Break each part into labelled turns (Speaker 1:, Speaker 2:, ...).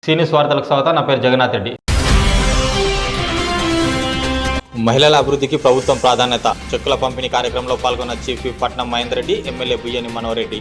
Speaker 1: సీనియస్ వార్తలకు స్వాగతం. నా పేరు జగన్నాథ్ రెడ్డి. మహిళల అభివృద్ధికి ప్రభుత్వం ప్రాధాన్యత. చెక్కుల పంపిణీ కార్యక్రమంలో పాల్గొన్న చీఫ్ విప్ పట్నం మహేందర్ రెడ్డి, ఎమ్మెల్యే బుయ్యని మనోహర్ రెడ్డి.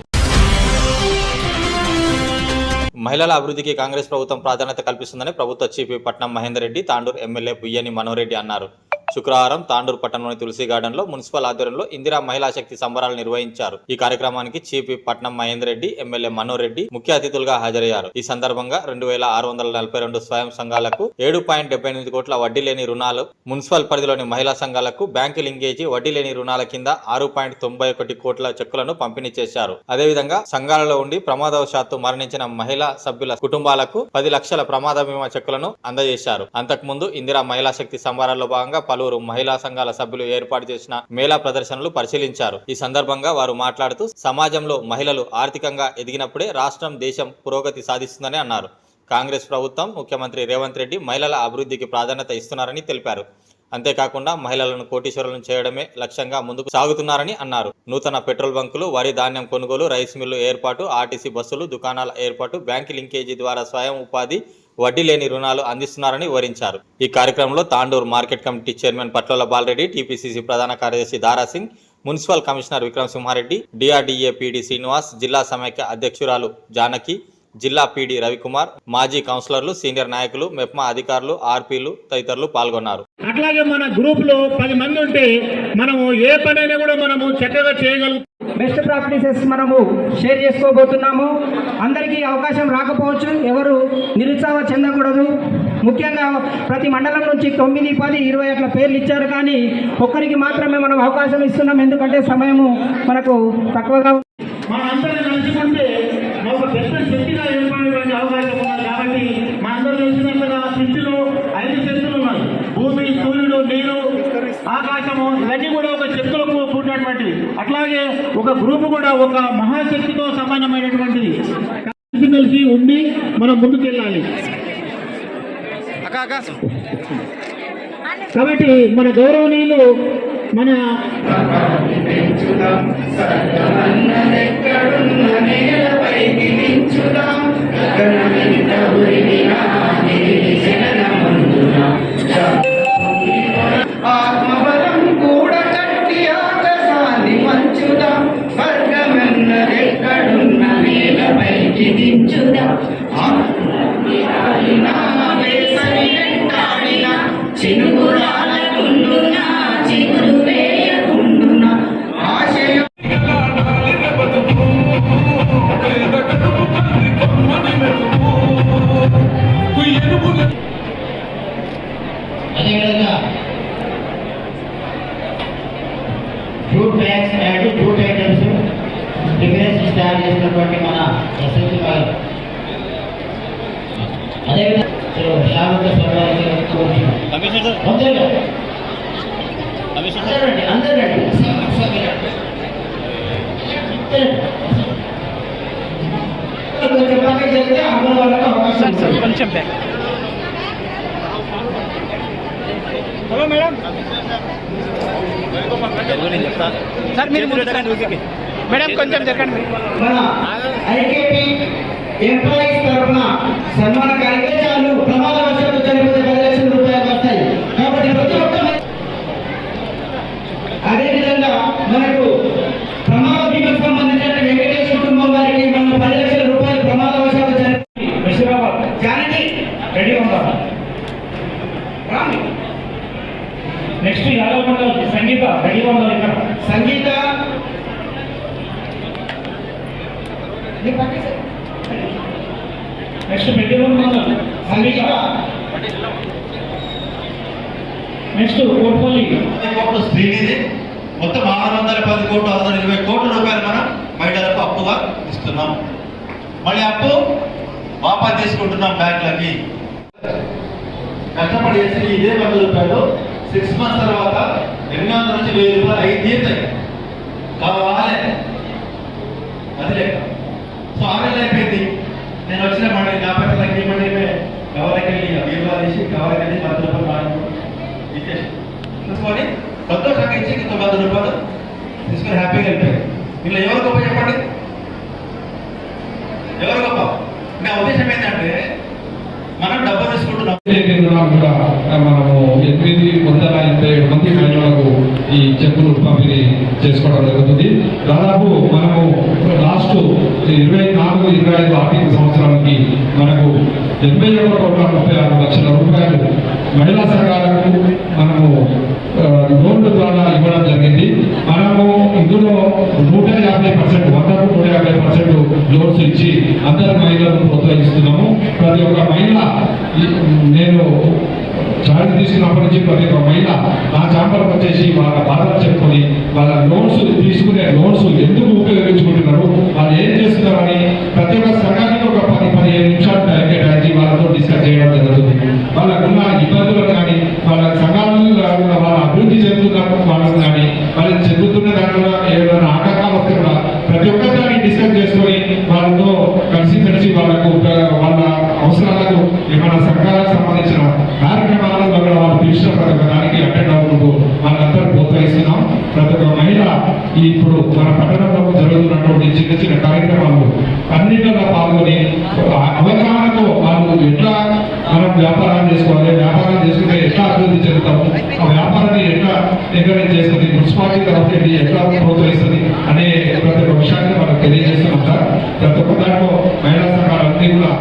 Speaker 1: మహిళల అభివృద్ధికి కాంగ్రెస్ ప్రభుత్వం ప్రాధాన్యత కల్పిస్తుందని ప్రభుత్వ చీఫ్ విప్ పట్నం మహేందర్ రెడ్డి, తాండూరు ఎమ్మెల్యే బుయ్యని మనోహర్ రెడ్డి అన్నారు. శుక్రవారం తాండూరు పట్టణంలోని తులసి గార్డెన్ లో మున్సిపల్ ఆధ్వర్యంలో ఇందిరా మహిళా శక్తి సంబరాలు నిర్వహించారు. ఈ కార్యక్రమానికి చీఫ్ విప్ పట్నం మహేందర్ రెడ్డి, ఎమ్మెల్యే మనోహర్ రెడ్డి ముఖ్య అతిథులుగా హాజరయ్యారు. ఈ సందర్భంగా 2642 స్వయం సంఘాలకు 7.78 కోట్ల వడ్డీ లేని రుణాలు, మున్సిపల్ పరిధిలోని మహిళా సంఘాలకు బ్యాంకు లింకేజీ వడ్డీ లేని రుణాల కింద 6.91 కోట్ల చెక్కులను పంపిణీ చేశారు. అదేవిధంగా సంఘాలలో ఉండి ప్రమాదవశాత్తు మరణించిన మహిళా సభ్యుల కుటుంబాలకు 10 లక్షల ప్రమాద బీమా చెక్కులను అందజేశారు. అంతకుముందు ఇందిరా మహిళా శక్తి సంబరాల్లో భాగంగా పలువురు మహిళా సంఘాల సభ్యులు ఏర్పాటు చేసిన మేళా ప్రదర్శనలు పరిశీలించారు. ఈ సందర్భంగా వారు మాట్లాడుతూ సమాజంలో మహిళలు ఆర్థికంగా ఎదిగినప్పుడే రాష్ట్రం, దేశం పురోగతి సాధిస్తుందని అన్నారు. కాంగ్రెస్ ప్రభుత్వం, ముఖ్యమంత్రి రేవంత్ రెడ్డి మహిళల అభివృద్ధికి ప్రాధాన్యత ఇస్తున్నారని తెలిపారు. అంతేకాకుండా మహిళలను కోటీశ్వరులను చేయడమే లక్ష్యంగా ముందుకు సాగుతున్నారని అన్నారు. నూతన పెట్రోల్ బంకులు, వరి ధాన్యం కొనుగోలు, రైస్ మిల్లు ఏర్పాటు, ఆర్టీసీ బస్సులు, దుకాణాల ఏర్పాటు, బ్యాంకు లింకేజీ ద్వారా స్వయం ఉపాధి, వడ్డీ లేని రుణాలు అందిస్తున్నారని వివరించారు. ఈ కార్యక్రమంలో తాండూరు మార్కెట్ కమిటీ చైర్మన్ పట్ల బాలరెడ్డి, టీపీసీసీ ప్రధాన కార్యదర్శి Dara Singh, municipal commissioner Vikram Simha Reddy, DRDA PD Srinivas, జిల్లా సమైక్య అధ్యక్షురాలు జానకి, జిల్లా పీడీ రవికుమార్, మాజీ కౌన్సిలర్లు, సీనియర్ నాయకులు, మెప్మా అధికారులు, ఆర్పీలు తదితరులు పాల్గొన్నారు.
Speaker 2: అట్లాగే మన గ్రూప్ లో 10 మంది ఉంటే మనము ఏ పనైనా కూడా మనము చక్కగా చేయగలుగుతాం.
Speaker 3: బెస్ట్ ప్రాక్టీసెస్ మనము షేర్ చేసుకోబోతున్నాము. అందరికీ అవకాశం రాకపోవచ్చు, ఎవరు నిరుత్సాహం చెందకూడదు. ముఖ్యంగా ప్రతి మండలం నుంచి 9, 10, 20 అట్లా పేర్లు ఇచ్చారు, కానీ ఒక్కరికి మాత్రమే మనం అవకాశం ఇస్తున్నాం. ఎందుకంటే సమయము మనకు తక్కువగా
Speaker 2: మనందరం కలుసుకుంటే ఒక పెద్ద శక్తిగా ఏర్పడేటువంటి అవకాశం ఉన్నది. కాబట్టి మనందరూ తెలిసినట్టుగా సృష్టిలో 5 శక్తులు ఉన్నాయి: భూమి, సూర్యుడు, నీరు, ఆకాశము. ఇవన్నీ కూడా ఒక శక్తులకు కూడినటువంటివి. అట్లాగే ఒక గ్రూపు కూడా ఒక మహాశక్తితో సమానమైనటువంటిది. కలిసి ఉండి మనం ముందుకెళ్ళాలి. కాబట్టి మన గౌరవనీయులు మన
Speaker 4: ఆత్మబలం కూడా కట్టి ఆకాశాన్ని మంచుదాం, స్వర్గమెన్నదెక్కడున్న నేలపైకి దించుదాం. చినుగురాలకుండునా చిగురు వేయకుండునా ఆశయం అదేవిధంగా fruit bags and fruit items difference start చేసినటువంటి మన ఎస్ఎస్సీ గారు, అదేవిధంగా శారద స్వరాజ్యం
Speaker 3: కొంచెం బ్యాక్. హలో మేడం, సార్ మీరు మేడం కొంచెం జరగండి.
Speaker 4: ఐకేపీ ఎంప్లాయీస్ తరఫున సన్మాన కార్యక్రమాలు ప్రమాదవశాత్తు చనిపోతే 10 లక్షల రూపాయలు వస్తాయి. కాబట్టి ప్రతి ఒక్క అదేవిధంగా మనకు ప్రమాద బీమాకు సంబంధించిన వెంకటేష్ కుటుంబం వారికి మనం 10 లక్షల రూపాయలు ప్రమాదవశాత్తు జానకి రెడీ ఉంటాం.
Speaker 2: నెక్స్ట్ యాదవ్ మండల్ సంగీత రెడీ ఉండాలి. ఇక్కడ
Speaker 4: సంగీత
Speaker 2: నెక్స్ట్ పెద్దూరు మండల్ సంగీత, నెక్స్ట్ కోట్పల్లి
Speaker 5: కోట్లు శ్రీనిధి. మొత్తం 610 కోట్లు, 620 కోట్ల రూపాయలు మనం మహిళలకు అప్పుగా ఇస్తున్నాం. మళ్ళీ అప్పు వాపస్ తీసుకుంటున్నాం బ్యాంకులకి. కష్టపడి చేసి ఇదే 100 రూపాయలు 6 months తర్వాత 800 నుంచి 1000 రూపాయలు అయి తీరుతాయి. కావాలి అది లేక సో 6 నెలలు అయిపోయింది. నేను వచ్చిన మళ్ళీ 50 లక్షలు మళ్ళీ గవర్నకి వెళ్ళి వీలుగా తీసి గవర్నకి వెళ్ళి 100 రూపాయలు మాట్లాడు ఇచ్చేసి తీసుకొని సంతోషంగా ఇచ్చి 100 రూపాయలు తీసుకొని హ్యాపీగా వెళ్ళిపోయాయి. ఇలా ఎవరు గొప్ప చెప్పండి, ఎవరు గొప్ప? నా ఉద్దేశం ఏంటంటే
Speaker 6: కార్యక్రమాలు కూడా మనము 887 మంది మహిళలకు ఈ చెక్కులు పంపిణీ చేసుకోవడం జరుగుతుంది. దాదాపు మనము లాస్ట్ 24-25 ఆర్థిక సంవత్సరానికి మనకు 81,36 లక్షల రూపాయలు మహిళా సంఘాలకు మనము లోన్ల ద్వారా ఇవ్వడం జరిగింది. మనము ఇందులో 150%, 150% లోన్స్ ఇచ్చి అందరు మహిళలను ప్రోత్సహిస్తున్నాము. ప్రతి ఒక్క మహిళ, నేను చార్జ్ తీసుకున్నప్పటి నుంచి ప్రతి ఒక్క మహిళ నా చాంబర్కి వచ్చేసి వాళ్ళ బాధలు చెప్పుకొని వాళ్ళ లోన్స్ తీసుకునే లోన్స్ ఎందుకు ఉపయోగించుకుంటున్నారు, వాళ్ళు ఏం చేస్తున్నారని ప్రతి ఒక్క సంఘానికి ఒక 10-15 నిమిషాలు టైం కేటాయించి వాళ్ళతో డిస్కస్ చేయడం జరుగుతుంది. వాళ్ళకున్న ఇబ్బందులు కానీ, వాళ్ళ సంఘాలలో వాళ్ళ అభివృద్ధి చెందుతున్న వాళ్ళకు కానీ, వాళ్ళు చెందుతున్న దాంట్లో ఏదైనా ఆటంకాలు వస్తే కూడా ప్రతి ఒక్కరిని డిస్కస్ చేసుకొని వాళ్ళతో కలిసిమెలిసి వాళ్ళకు వాళ్ళ అవసరాలకు ఏమైనా సంఘాలకు సంబంధించిన కార్యక్రమాలను వాళ్ళు పిలిచిన ప్రతి ఒక్క దానికి అటెండ్ అవ్వకుండా వాళ్ళందరూ ప్రోత్సహిస్తున్నాం. ప్రతి ఒక్క మహిళ ఇప్పుడు మన పట్టణంలో జరుగుతున్నటువంటి చిన్న చిన్న కార్యక్రమాలు అన్నింటిలో పాల్గొని అవగాహనతో వాళ్ళు ఎట్లా మనం వ్యాపారాలు చేసుకోవాలి, వ్యాపారం చేసుకుంటే ఎట్లా అభివృద్ధి చెందుతాము, ఆ వ్యాపారాన్ని ఎట్లా ఎంకరేజ్ చేస్తుంది, మున్సిపాలిటీ తరఫు ఎట్లా ప్రోత్సహిస్తుంది అనే ప్రతి ఒక్క విషయాన్ని మనకు తెలియజేస్తున్నాం సార్. ప్రతి ఒక్క దాంట్లో మహిళా సంఘాలన్నీ కూడా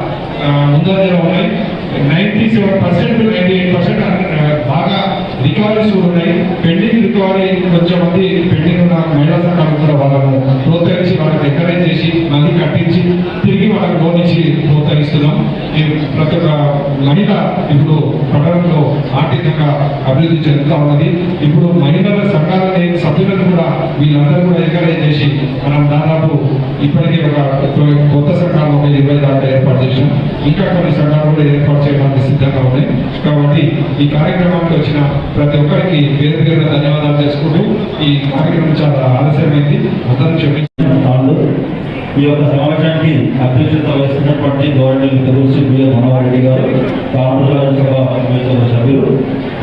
Speaker 6: ముందంజలో ఉన్నాయి. 97%, 98% బాగా రికవరీస్ ఉన్నాయి. పెండింగ్ రికవరీ కొంచెం మంది పెండింగ్ ఉన్న మహిళా సంఘాలు కూడా వాళ్ళను ప్రోత్సహించి వాళ్ళకి ఎంకరేజ్ చేసి మళ్ళీ కట్టించి తిరిగి వాళ్ళకి లోన్ ఇచ్చి ప్రోత్సహిస్తున్నాం. ప్రతి ఒక్క మహిళ ఇప్పుడు పట్టణంలో ఆర్థికంగా అభివృద్ధి చెందుతూ ఉన్నది. ఇప్పుడు మహిళల సంఘాలని సభ్యులను కూడా వీళ్ళందరూ కూడా ఎంకరేజ్ చేసి మనం దాదాపు ఇప్పటికే ఒక కొత్త సంఘాలు ఒక 20 దాకా ఏర్పాటు చేసాం. ఇంకా కొన్ని సంఘాలు కూడా ఏర్పాటు చేయడానికి సిద్ధంగా ఉన్నాయి. కాబట్టి ఈ కార్యక్రమానికి వచ్చిన ప్రతి ఒక్కరికి పేరు పేరున ధన్యవాదాలు చేసుకుంటూ ఈ కార్యక్రమం చాలా ఆలస్యమైంది, అందరూ క్షమించారు.
Speaker 7: ఈ యొక్క సమావేశానికి అధ్యక్షత వహిస్తున్నటువంటి గవర్నర్ తెలుగు బిఆర్ మనోహర్ రెడ్డి గారు, తాండూరు రాజ్యసభ సభ్యులు,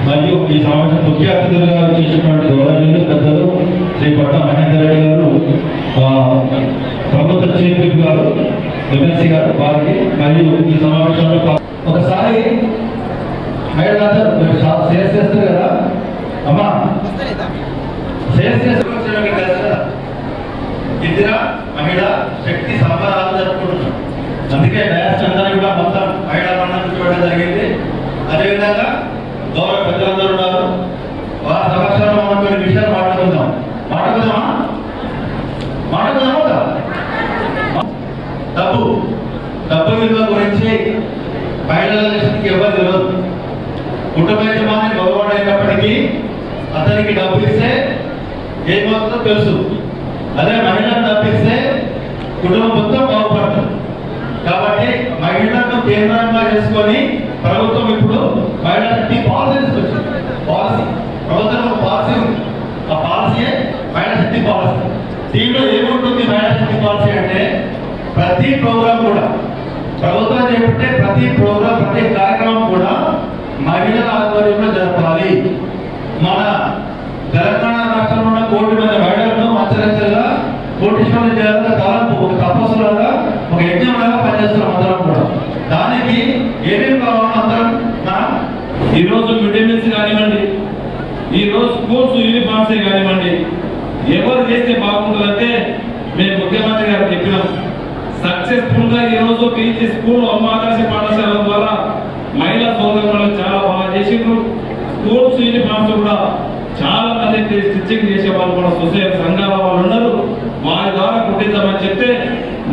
Speaker 7: మరియు ఈ సమావేశం ముఖ్య అతిథులుగా చేసినటువంటి గవర్నర్లు పెద్దలు శ్రీ పట్నం మహేందర్ రెడ్డి గారు, ప్రభుత్వ చీఫ్ విప్ గారు, ఎమ్మెల్సీ గారు, వారికి మరియు ఈ సమావేశంలో
Speaker 4: ఒకసారి మహిళలందరూ షేర్ చేస్తారు కదా అమ్మా, షేర్ చేసుకోవడానికి కదా ఇందిరా మహిళా శక్తి సంబరాలు జరుపుకుంటున్నాం. అందుకే డయాస్ అందరినీ కూడా మొత్తం మహిళా పండుగ చూడడం జరిగింది. అదేవిధంగా గౌరవ పెద్దలందరూ ఉన్నారు. వారి సమక్షంలో మనం కొన్ని విషయాలు మాట్లాడుకుందామా? డబ్బు విలువ గురించి మహిళల దృష్టికి ఎవరు తెలియదు. కుటుంబ యజమాని గౌరవం అయినప్పటికీ అతనికి డబ్బు ఇస్తే ఏమవుతుందో తెలుసు. అదే మహిళను డబ్బిస్తే కుటుంబం మొత్తం బాగుపడుతుంది. కాబట్టి మహిళలను కేంద్రంగా చేసుకొని ప్రభుత్వం ఇప్పుడు మహిళా శక్తి పాలసీ తీసుకొచ్చింది. ప్రభుత్వం ఒక పాలసీ ఉంది. ఆ పాలసీయే మహిళా శక్తి పాలసీ. దీంట్లో ఏముంటుంది మహిళా శక్తి పాలసీ అంటే, ప్రతి ప్రోగ్రాం కూడా ప్రభుత్వం చేపట్టే ప్రతి ప్రోగ్రాం, ప్రతి కార్యక్రమం కూడా మహిళల ఆధ్వర్యంలో జరపాలి. మన తెలంగాణ రాష్ట్రంలో ఉన్న 1 కోటి మంది మహిళలను అంచెలంచెలుగా కోటీశ్వరులు చేయాలని తలంపు, ఒక తపస్సులాగా, ఒక యజ్ఞంలాగా పనిచేస్తున్నాం అందరం కూడా. దానికి ఏమేమి కావాలో అందరం మనం
Speaker 8: ఈరోజు మిడ్ డే మీల్స్ కానివ్వండి, ఈరోజు స్కూల్స్ యూనిఫామ్సే కానివ్వండి, ఎవరు చేస్తే బాగుంటుందంటే మేము ముఖ్యమంత్రి గారు చెప్పినాం. సక్సెస్ఫుల్ గా ఈరోజు పీజీ స్కూల్ ఆదర్శ పాఠశాల ద్వారా మహిళా సోదరులు చాలా బాగా చేసిండ్రు. స్కూల్స్ యూనిఫామ్స్ కూడా చాలా మంది స్టిచ్చింగ్ చేసే వాళ్ళు కూడా సొసైటీ సంఘాల వాళ్ళు ఉన్నారు. వారి ద్వారా కుట్టిద్దామని చెప్తే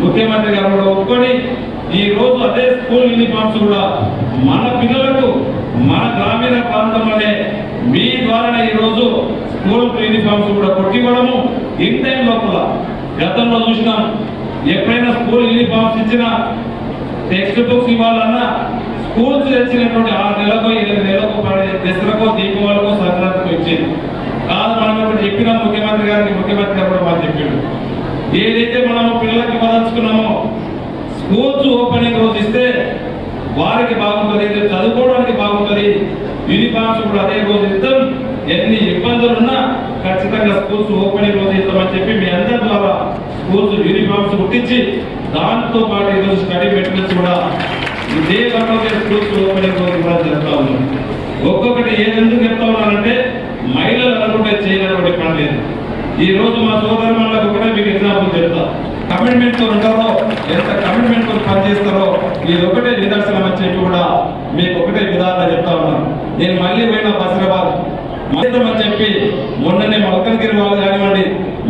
Speaker 8: ముఖ్యమంత్రి గారు కూడా ఒప్పుకొని ఈ రోజు అదే స్కూల్ యూనిఫామ్స్ కూడా మన పిల్లలకు మన గ్రామీణ ప్రాంతంలోనే మీ ద్వారానే ఈ రోజు స్కూల్ యూనిఫామ్స్ కూడా కొట్టివ్వడము ఇన్ టైం లోపల. గతంలో చూసినాం, ఎప్పుడైనా స్కూల్ యూనిఫామ్స్ ఇచ్చినా టెక్స్ట్ బుక్స్ ఇవ్వాలన్నా స్కూల్స్ తెచ్చినటువంటి 6 నెలలకు 8 నెలలకు దసరాకో దీపావళికో సంక్రాంతికో ఇచ్చేది కాదు. మనం ఇప్పుడు చెప్పినాం ముఖ్యమంత్రి గారికి, ముఖ్యమంత్రి గారు కూడా మాకు చెప్పిండు, ఏదైతే మనం పిల్లలకి ఇవ్వదలుచుకున్నామో స్కూల్స్ ఓపెనింగ్ రోజు ఇస్తే వారికి బాగుంటుంది, చదువుకోవడానికి బాగుంటుంది. యూనిఫామ్స్ కూడా అదే రోజు ఇద్దాం. ఎన్ని ఇబ్బందులున్నా ఖచ్చితంగా స్కూల్స్ ఓపెనింగ్ రోజు ఇద్దామని చెప్పి మీ అందరి ద్వారా స్కూల్స్ యూనిఫామ్స్ కుట్టించి దాంతో పాటు ఈరోజు స్టడీ మెటీరియల్స్ కూడా ఇదే గంటకే స్కూల్స్ ఓపెనింగ్ కూడా చెప్తా ఉన్నాం. ఒక్కొక్కటి ఏదెందుకు చెప్తా ఉన్నానంటే మహిళలు అనుకుంటే చేయనటువంటి పని లేదు. ఈ రోజు మా సోదరులకు కూడా మీకు ఎగ్జాంపుల్ చెప్తా. కమిట్మెంట్ తో ఉంటారో, ఎంత కమిట్మెంట్ తో పనిచేస్తారో ఇది ఒకటే నిదర్శనం అని చెప్పి కూడా మీకు ఒకటే విధానం చెప్తా ఉన్నాను. నేను మళ్ళీ పోయిన బసిరాబాద్ అని చెప్పి మొన్ననే మల్కన్గిరి వాళ్ళు కానివ్వండి,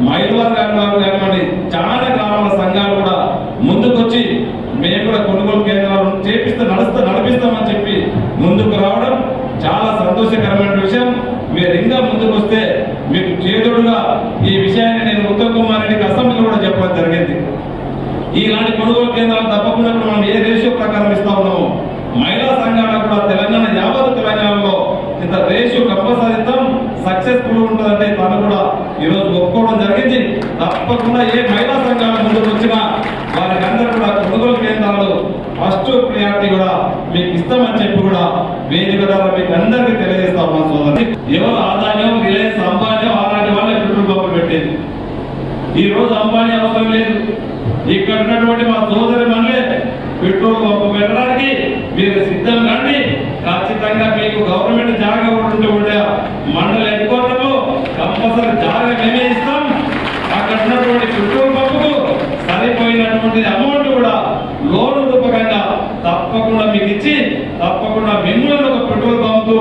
Speaker 8: మైలవారు కానివ్వండి, చాలా గ్రామాల సంఘాలు కూడా ముందుకొచ్చి మేము కూడా కొనుగోలు కేంద్రాలను నడిపిస్తామని చెప్పి ముందుకు రావడం చాలా సంతోషకరమైన విషయం. మీరు ఇంకా ముందుకు వస్తే మీకు చేదుడుగా ఈ విషయాన్ని నేను ఉత్తమ్ కుమార్ రెడ్డికి అసెంబ్లీలో కూడా చెప్పడం జరిగింది. ఇలాంటి కొనుగోలు కేంద్రాలు తప్పకుండా మనం ఏ రేషియో ప్రకారం ఇస్తా ఉన్నామో మహిళా సంఘాలకు కూడా యావత్ తెలంగాణలో ఇంత రేషియో కంపల్సరీ సక్సెస్ఫుల్ ఉంటుందంటే తను కూడా ఈరోజు ఒప్పుకోవడం జరిగింది. తప్పకుండా ఏ మహిళా సంఘాల ముందుకు వచ్చినా వారికి అందరూ కూడా కొనుగోలు కేంద్రాలు ఫస్ట్ ప్రియారిటీ కూడా మీకు ఇస్తామని చెప్పి కూడా వేదిక ద్వారా మీకు అందరికీ తెలియజేస్తా ఉన్నాం. సోదరు ఎవరు ఆదాయం రిలయన్స్ అంబానీ అలాంటి వాళ్ళే పెట్రోల్ పంపులు పెట్టేది. ఈ రోజు అంబానీ అవసరం లేదు. ఇక్కడ ఉన్నటువంటి మా సోదరి మనలే పెట్రోల్ పంపు పెట్టడానికి మీరు సిద్ధం కండి. ఖచ్చితంగా మీకు గవర్నమెంట్ జాగా ఉంటే మండల హెడ్ క్వార్టర్లో కంపల్సరీ జాగా మేమే ఇస్తాం. అక్కడ ఉన్నటువంటి పెట్రోల్ పంపుకు సరిపోయినటువంటి అమౌంట్ కూడా లోన్ రూపకంగా తప్పకుండా మీకు ఇచ్చి తప్పకుండా మిమ్మల్ని ఒక పెట్రోల్ పంపు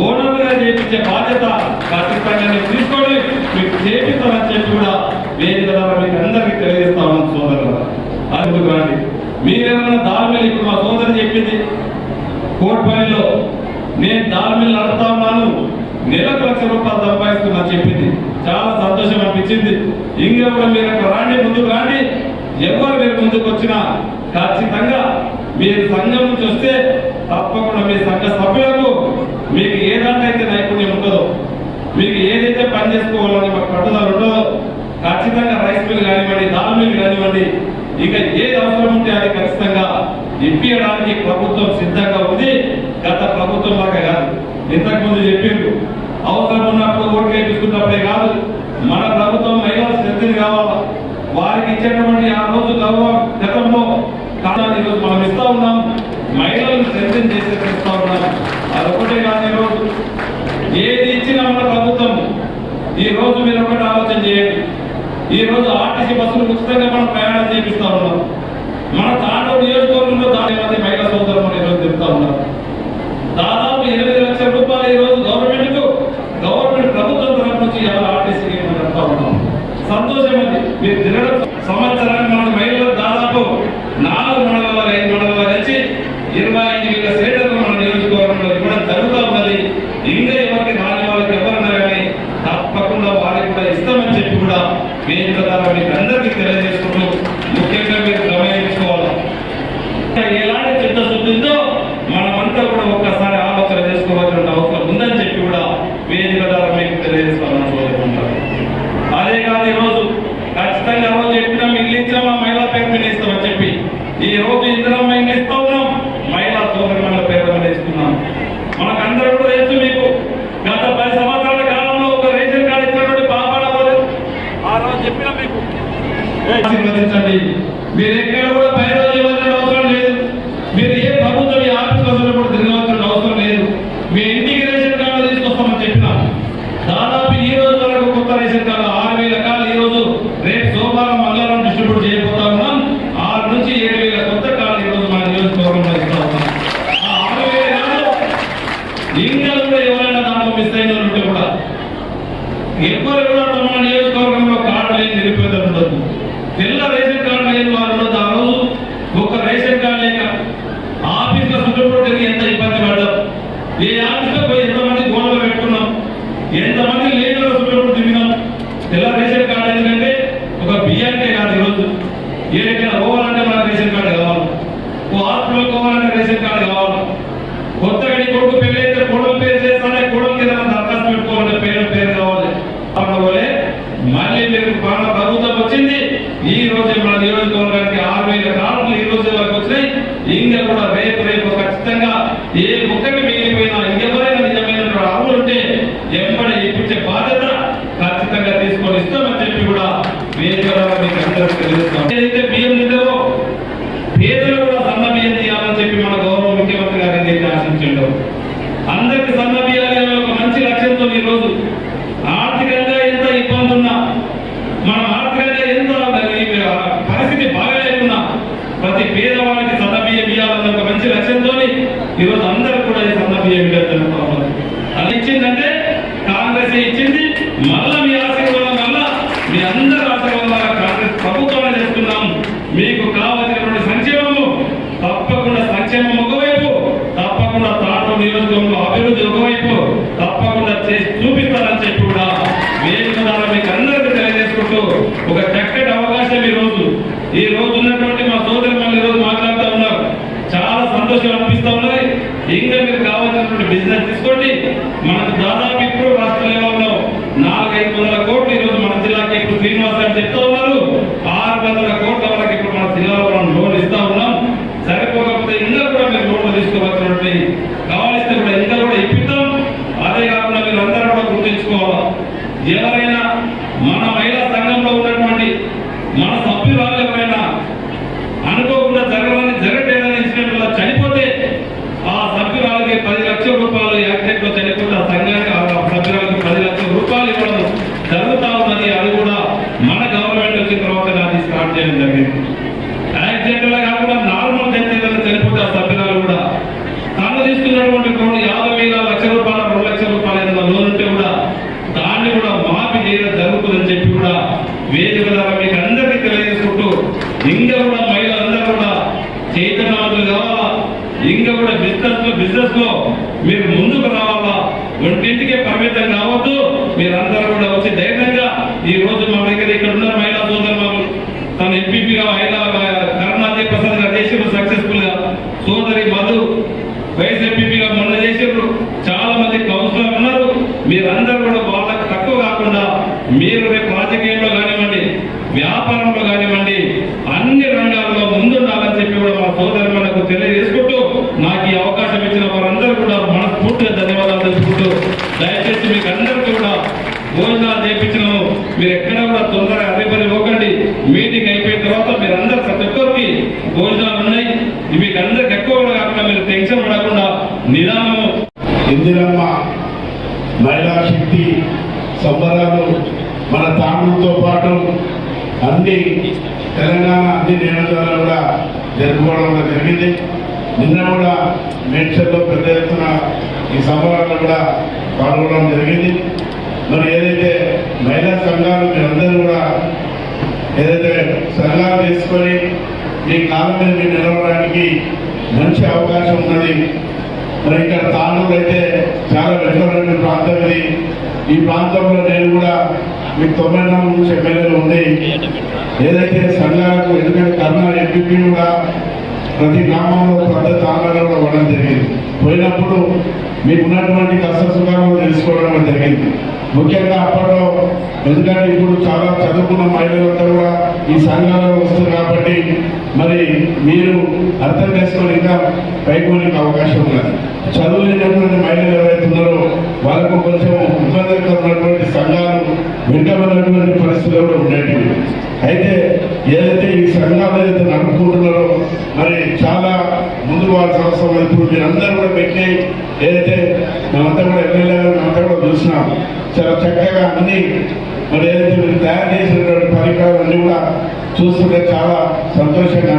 Speaker 8: ఓనర్గా చేయించే బాధ్యత ఖచ్చితంగా మీరు తీసుకోండి, మీకు చేపిస్తామని చెప్పి కూడా వేదిక ద్వారా మీకు అందరికీ తెలియజేస్తా ఉన్నాం. సోదరులు అందుకు రండి. మీరేమన్నా దాల్ మిల్, ఇప్పుడు మా సోదరు చెప్పింది కోట్పల్లిలో నేను దాల్ మిల్ నడుపుతా ఉన్నాను, నెలకు ₹1,00,000 సంపాదిస్తున్నా చెప్పింది. చాలా సంతోషం అనిపించింది. ఇంకా కూడా మీరు రాండి, ముందుకు రాండి. ఎవరు మీరు ముందుకు వచ్చినా ఖచ్చితంగా మీరు సంఘం నుంచి వస్తే తప్పకుండా మీ సంఘ సభ్యులకు మీకు ఏదాంటైతే నైపుణ్యం ఉంటుందో, మీకు ఏదైతే పని చేసుకోవాలని మాకు పట్టుదల ఉంటుందో ఖచ్చితంగా రైస్ మిల్ కానివ్వండి, దాల్ మిల్ కానివ్వండి, ఇక ఏది అవసరం ఉంటే అది ఖచ్చితంగా ఇప్పించడానికి ప్రభుత్వం సిద్ధంగా ఉంది. గత ప్రభుత్వం లాగా కాదు. ఇంతకుముందు చెప్పిండు అవసరం ఉన్నప్పుడు ఓట్లు వేయించుకున్నప్పుడే కాదు, మన ప్రభుత్వం మహిళల శ్రద్ధని కావాలి. వారికి ఇచ్చేటువంటి ఆ రోజు గతంలో కాదని ఈరోజు మనం ఇస్తా ఉన్నాం. మహిళలను శ్రద్ధని చేసే ఇస్తా ఉన్నాం. అదొకటే కాదు. ఈరోజు ఏది ఇచ్చినా మన ప్రభుత్వం, ఈ రోజు మీరు ఒకటి ఆలోచన చేయండి. ఈ రోజు ఆర్టీసీ బస్సులు ఉచితంగా మనం ప్రయాణం చేపిస్తా ఉన్నాం. మన తాండూరు నియోజకవర్గంలో 10 మంది మహిళా సోదరులు ఈరోజు తిరుగుతా ఉన్నారు. దాదాపు ₹8,00,000 ఈ రోజు గవర్నమెంట్ ప్రభుత్వం తరఫు నుంచి ఎలా ఆర్టీసీకి మనం నడుపుతా ఉన్నాం. సంతోషం అండి. మీరు తిరగడం సంవత్సరానికి మన మహిళలు దాదాపు 4 మండలాలు 5 మండలాలు కలిసి 25,000 సిలిండర్లు మన నియోజకవర్గంలో ఇవ్వడం జరుగుతూ ఉన్నది. ఇంకా ఎవరికి రాని వాళ్ళకి ఎవరన్నా కానీ తప్పకుండా వారికి కూడా ఇస్తామని చెప్పి కూడా వేదిక ద్వారా మీకు అందరికీ తెలియజేసుకుంటూ ముఖ్యంగా మీరు గమనించుకోవాలి. ఎలాంటి చిత్తశుద్ధి ఉందో మనమంతా కూడా ఒక్కసారి ఆలోచన చేసుకోవాల్సిన అవసరం ఉందని చెప్పి కూడా వేదిక ద్వారా మీకు తెలియజేస్తామని కోరుకుంటారు. అదే కాదు, ఈరోజు ఖచ్చితంగా రోజు చెప్పినా మిగిలించిన మా మహిళా పేరు మీద ఇస్తామని చెప్పి ఈ రోజు ఇద్దరం మేము ఇస్తా ఉన్నాం. మహిళా సోదరుల పేరు మీద ఇస్తున్నాం. మనకందరూ కూడా తెలుసు, మీకు గత 10 సంవత్సరాల కాలంలో ఒక రేషన్ కార్డు ఇచ్చినటువంటి పాపాల ఆ రోజు చెప్పిన మీకు ఆశీర్వదించండి. మీరు ఎక్కడ కూడా పై రోజు ఇవ్వాల్సిన అవసరం లేదు. మీరు ఏ ప్రభుత్వం ఈ ఆఫీస్ కూడా తిరగవలసిన అవసరం లేదు. మీ ఇంటికి రేషన్ కార్డు తీసుకొస్తామని చెప్పినా దాదాపు ఈ రోజు వరకు కొత్త రేషన్ కార్డు 6,000 కార్డు ఈ రోజు రేపు సోమవారం మంగళవారం డిస్ట్రిబ్యూట్ చేయబోతా ఉన్నాం. 6 నుంచి 7,000 కొత్త కార్డు ఈ రోజు మన నియోజకవర్గంలో ఇస్తా ఉన్నాం. ఆ 6,000 కార్డు ఇంకా కూడా ఎవరైనా దాంట్లో మిస్ అయిన ఉంటే కూడా ఎవరు కూడా మన నియోజకవర్గంలో కార్డు లేని నిరుపేదలు ఉండదు. తెల్ల రేషన్ కార్డు లేని వారు ఉండదు. ఆ రోజు ఒక రేషన్ కార్డు లేక ఆఫీస్లో సుప్రీంకోర్టు తిరిగి ఎంత ఇబ్బంది పడ్డాం. ఏ ఆఫీస్లో పోయి ఎంతమంది గోడలు పెట్టుకున్నాం, ఎంతమంది లీడర్లు సుప్రీంకోర్టు తిరిగినాం. తెల్ల రేషన్ కార్డు ఎందుకంటే ఒక బియ్యానికే కాదు, ఈరోజు ఏదైనా పోవాలంటే మనకు రేషన్ కార్డు కావాలి, ఓ హాస్పిటల్ పోవాలంటే రేషన్ కార్డు కావాలి. కొత్తగా నీ కొడుకు పెళ్లి అయితే కోడలు పేరు చేస్తానే, కోడలకి ఏదైనా దరఖాస్తు పెట్టుకోవాలంటే పేరు కావాలి. మళ్ళీ మీరు మన ప్రభుత్వం వచ్చింది. ఈ రోజు మన నియోజకవర్గానికి 6,000 కార్డులు ఈ రోజు వరకు వచ్చినాయి. ఇంకా కూడా రేపు ఖచ్చితంగా ఏ ఒక్కటి మిగిలిపోయినా ఇంకెవరైనా నిజమైన అర్హులు ఉంటే ఎంబడి ఇప్పించే బాధ్యత ఖచ్చితంగా తీసుకొని ఇస్తామని చెప్పి కూడా వేదిక మీకు అందరికీ తెలుస్తాం. ఏదైతే బియ్యం నిందో పేదలు కూడా సన్న బియ్యం తీయాలని చెప్పి మన ఈరోజు అందరూ కూడా ఈ సందర్భం జరుగుతా ఉన్నారు. అది ఇచ్చిందంటే కాంగ్రెస్ ఇచ్చింది. మళ్ళా మీ ఆశీర్వాదం వల్ల, మీ అందరి ఆశీర్వాదం వల్ల కాంగ్రెస్ ప్రభుత్వాన్ని చేస్తున్నాం. మీకు కావాల్సినటువంటి సంక్షేమము తప్పకుండా సంక్షేమం ఒకవైపు, తప్పకుండా తాండూరు నియోజకవర్గంలో అభివృద్ధి ఒకవైపు తప్పకుండా చేసి చూపిస్తారని చెప్పి కూడా వేదిక ద్వారా మీకు అందరికీ తెలియజేసుకుంటూ ఒక చక్కటి అవకాశం ఈ రోజు ఉన్నటువంటి మా సోదరు మళ్ళీ ఈ రోజు మాట్లాడుతూ ఉన్నారు. చాలా సంతోషం అనిపిస్తా ఉన్నది. ఇంకా మీరు కావాల్సినటువంటి బిజినెస్ తీసుకోండి. మనకు దాదాపు ఇప్పుడు రాష్ట్ర లెవెల్లో 400-500 కోట్లు ఈరోజు మన జిల్లాకి ఇప్పుడు శ్రీనివాస్ గారు చెప్తా ఉన్నారు. 600 కోట్ల వరకు ఇప్పుడు మన జిల్లాలో మనం లోన్ ఇస్తా ఉన్నాం. సరిపోకపోతే ఇంకా కూడా మీరు లోన్లు తీసుకోవాల్సినటువంటి కావాల్సిన కూడా ఇంకా కూడా ఇప్పిస్తాం. అదే కాకుండా మీరు అందరూ కూడా గుర్తుంచుకోవాలి. ఎవరైనా మన మహిళా సంఘంలో ఉన్నటువంటి మన సభ్యురాలు ఎవరైనా అనుకోకుండా జరగలేదని ఇన్సిడెంట్ వల్ల చనిపోతే ఆ సభ్యురాలకి 10 లక్షల రూపాయలు యాక్సిడెంట్ లో చనిపోతే ఆ సంఘానికి ఆ సభ్యురాలకి 10 లక్షల రూపాయలు ఇవ్వడం జరుగుతా ఉన్నది. అది కూడా మన గవర్నమెంట్ వచ్చిన తర్వాత అది స్టార్ట్ చేయడం జరిగింది. యాక్సిడెంట్ లా కాకుండా నార్మల్ డెత్ ఏదైనా చనిపోతే ఆ సభ్యురాలు కూడా తాను తీసుకున్నటువంటి 50,000 లక్షల రూపాయలు 2 లక్షల రూపాయలు ఏదైనా లోన్ ఉంటే కూడా దాన్ని కూడా మాఫీ చేయడం జరుగుతుందని చెప్పి కూడా వేదిక ద్వారా మీకు అందరికీ తెలియజేసుకుంటూ ఇంకా కూడా మహిళలందరూ కూడా చైతన్యవంతులు కావాలా. ఇంకా కూడా బిజినెస్ లో మీరు ముందుకు రావాలా. ఒంటింటికే పరిమితం కావద్దు. మీరందరూ కూడా వచ్చి ధైర్యంగా ఈ రోజు మా దగ్గర ఇక్కడ ఉన్న మహిళా సోదరులు తన ఎంపీపీగా కరుణాజీ ప్రసాద్ గారు చేసారు సక్సెస్ఫుల్ గా. సోదరి మధు వైస్ ఎంపీపీగా మొన్న చేసారు. చాలా మంది కౌన్సిలర్ ఉన్నారు. మీరందరూ కూడా వాళ్ళకి తక్కువ కాకుండా మీరు రేపు రాజకీయంలో కానివ్వండి, వ్యాపారంలో కానివ్వండి, అన్ని రంగాల్లో ముందుండాలని చెప్పి కూడా మా సోదరులకు తెలియజేసుకుంటూ నాకు ఈ అవకాశం ఇచ్చిన వారందరూ కూడా మనస్ఫూర్తిగా ధన్యవాదాలు తెలుసుకుంటూ దయచేసి మీకు అందరికీ కూడా భోజనాలు చేయించినాము. మీరు ఎక్కడ కూడా తొందరగా అరిపరి పోకండి. మీటింగ్ అయిపోయిన తర్వాత మీరు అందరూ ప్రతి ఒక్కరికి భోజనాలు ఉన్నాయి. మీకు అందరికి ఎక్కువ కూడా కాకుండా మీరు టెన్షన్ పడకుండా నిదానము.
Speaker 9: ఇందిరమ్మ మహిళా శక్తి సంబరాలు మన తాండూరుతో పాటు అన్ని తెలంగాణ అన్ని నియోజకవర్గాలు కూడా జరుపుకోవడం జరిగింది. నిన్న కూడా మేడ్చల్లో పెద్ద ఎత్తున ఈ సంబరాల్లో కూడా పాల్గొనడం జరిగింది. మరి ఏదైతే మహిళా సంఘాలు మీరందరూ కూడా ఏదైతే సంఘాలు తీసుకొని మీ కాలం మీద మీరు నిలవడానికి మంచి అవకాశం ఉన్నది. మరి ఇక్కడ తాండూరు అయితే చాలా వెనుకబడిన ప్రాంతం ఇది. ఈ ప్రాంతంలో నేను కూడా మీకు 94 నుంచి ఎమ్మెల్యేలు ఉంది. ఏదైతే సంఘాలకు ఎందుకంటే కర్ణాటక ఎంపీ కూడా ప్రతి గ్రామంలో ప్రతి తాండాలో కూడా ఉండడం జరిగింది. పోయినప్పుడు మీకు ఉన్నటువంటి కష్ట సుఖాలను తెలుసుకోవడం జరిగింది. ముఖ్యంగా అప్పట్లో ఎందుకంటే ఇప్పుడు చాలా చదువుకున్న మహిళలంతా కూడా ఈ సంఘాలలో వస్తుంది కాబట్టి మరి మీరు అర్థం చేసుకొని ఇంకా పైకోనికి అవకాశం ఉన్నది. చదువు లేనటువంటి మహిళలు ఎవరైతే ఉన్నారో వాళ్ళకు కొంచెం ఇబ్బందికరమైనటువంటి సంఘాలు వెంటబడినటువంటి పరిస్థితులు కూడా ఉండేవి. అయితే ఏదైతే ఈ సంఘాలు ఏదైతే నడుపుకుంటున్నారో మరి చాలా ముందుకు వాళ్ళ అవసరం. ఇప్పుడు మీరందరూ కూడా పెట్టి ఏదైతే మేమంతా కూడా ఎమ్మెల్యేలు మేమంతా కూడా చూసినాం. చాలా చక్కగా అన్ని మరి ఏదైతే మీరు తయారు చేసినటువంటి పరికరాలన్నీ కూడా చూస్తుంటే చాలా సంతోషంగా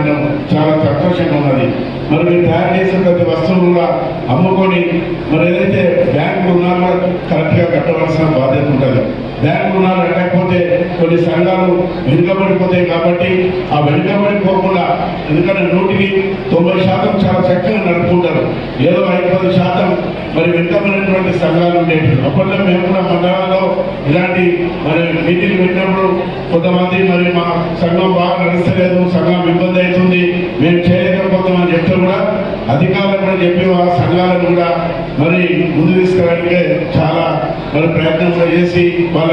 Speaker 9: ఉన్నది. మరి మీరు తయారు చేసిన ప్రతి వస్తువులు కూడా అమ్ముకొని మరి ఏదైతే బ్యాంకు రుణాలు కరెక్ట్గా కట్టవలసిన బాధ్యత ఉంటుంది. బ్యాంకు రుణాలు కట్టకపోతే కొన్ని సంఘాలు వెనుకబడిపోతాయి కాబట్టి ఆ వెనుకబడిపోకుండా ఎందుకంటే 100% చాలా చక్కగా నడుపుకుంటారు. ఏదో 5-10% మరి వెనుకబడినటువంటి సంఘాలు ఉండేవి. అప్పట్లో మేము కూడా మండలాల్లో ఇలాంటి మరి మీటింగ్ పెట్టినప్పుడు కొంతమంది మరి మా సంఘం బాగా నడుస్తలేదు, సంఘం ఇబ్బంది అవుతుంది, మేము చేయలేకపోతామని చెప్తే కూడా అధికారులు కూడా చెప్పి ఆ సంఘాలను కూడా మరి ముందు తీసుకురావడానికి చాలా మరి ప్రయత్నం కూడా చేసి వాళ్ళ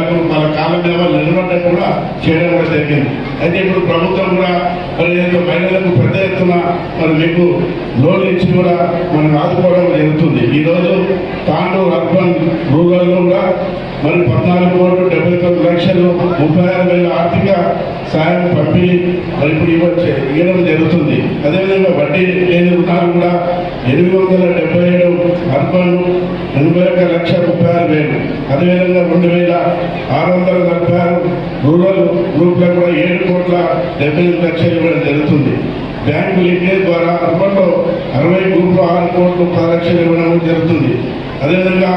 Speaker 9: కాలం మీద వాళ్ళు నిలబడ్డం కూడా చేయడం కూడా జరిగింది. అయితే ఇప్పుడు ప్రభుత్వం కూడా మరి మహిళలకు పెద్ద ఎత్తున మరి మీకు లోన్లు ఇచ్చి కూడా మనం ఆదుకోవడం జరుగుతుంది. ఈరోజు తాండూరు అర్బన్ రూరల్లో కూడా మరి 14,79,36,36,000 ఆర్థిక సాయం పంపిణీ మరి ఇప్పుడు ఇవ్వడం జరుగుతుంది. అదేవిధంగా వడ్డీ లేని రుణాలు కూడా 877 అర్బన్ 81,36,000. అదేవిధంగా 2,646 రూరల్ గ్రూప్లో కూడా 7,78,00,000 ఇవ్వడం జరుగుతుంది. బ్యాంకు లింకేజ్ ద్వారా అప్పట్లో 60 గ్రూపులు 6 కోట్లు 10 లక్షలు ఇవ్వడం జరుగుతుంది. అదేవిధంగా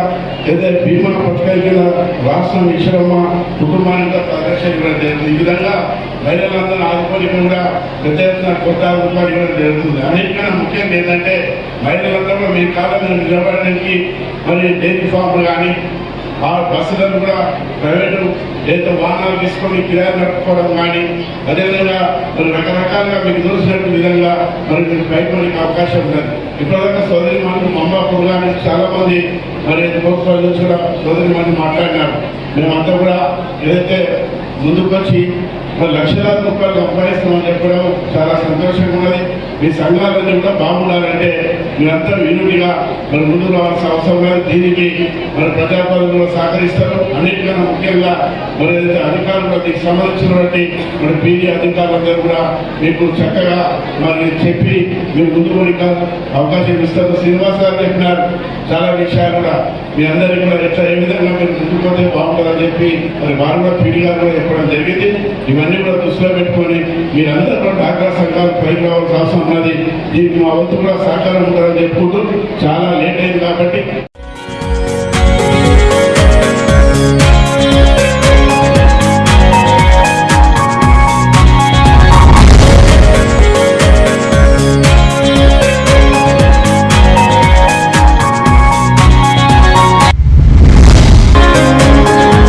Speaker 9: ఏదైతే బీమా పథకాల కింద రాష్ట్రం విషయమ్మ కుటుంబానికి 10 లక్షలు ఇవ్వడం జరుగుతుంది. ఈ విధంగా మహిళలందరూ ఆదుకోవడానికి కూడా పెద్ద ఎత్తున కొత్త రూపాయలు ఇవ్వడం జరుగుతుంది. అన్నిటికన్నా ముఖ్యంగా ఏంటంటే మహిళలందరూ మీ కాలంలో నిలబడడానికి మరి డైరీ ఫార్మ్లు కానీ ఆ బస్సులను కూడా ప్రైవేటు ఏదో వాహనాలు తీసుకొని కిరాయి నడుపుకోవడం కానీ అదేవిధంగా మరి రకరకాలుగా మీకు చూసినట్టు విధంగా మరి మీరు బయటపడికి అవకాశం ఉన్నది. ఇప్పటిదాకా సోదరి మంది మమ్మాపూర్ కానీ చాలా మంది మరి ప్రభుత్వాల నుంచి కూడా సోదరి మంది మాట్లాడినారు. మేమంతా కూడా ఏదైతే ముందుకు వచ్చి మరి లక్షలాది రూపాయలు సంపాదిస్తామని చెప్పడం చాలా సంతోషంగా ఉన్నది. మీ సంఘాలన్నీ కూడా బాగుండాలంటే మీరంతా వినుడిగా మరి ముందుకు రావాల్సిన అవసరం లేదు. దీనికి మరి ప్రజాప్రతినిధులు సహకరిస్తారు. అన్నిటికన్నా ముఖ్యంగా మరి ఏదైతే అధికారులు దీనికి సంబంధించినటువంటి మరి పీడీ అధికారులందరూ కూడా మీకు చక్కగా మరి చెప్పి మీరు ముందుకు అవకాశం ఇస్తారు. శ్రీనివాస్ గారు చెప్పినారు చాలా విషయాలు కూడా మీ అందరికీ కూడా ఎట్లా ఏ విధంగా మీరు ముందుకు పోతే బాగుంటుందని చెప్పి మరి వారు కూడా పీడీ గారు కూడా చెప్పడం జరిగింది. ఇవన్నీ కూడా దృష్టిలో పెట్టుకొని మీరందరూ కూడా డాక్రా సంఘాలు పైకి రావాల్సిన అవసరం ఉన్నది. దీనికి మా వంతు కూడా సహకారం ఉండాలని చెప్పుకుంటూ చాలా లేట్ అయింది కాబట్టి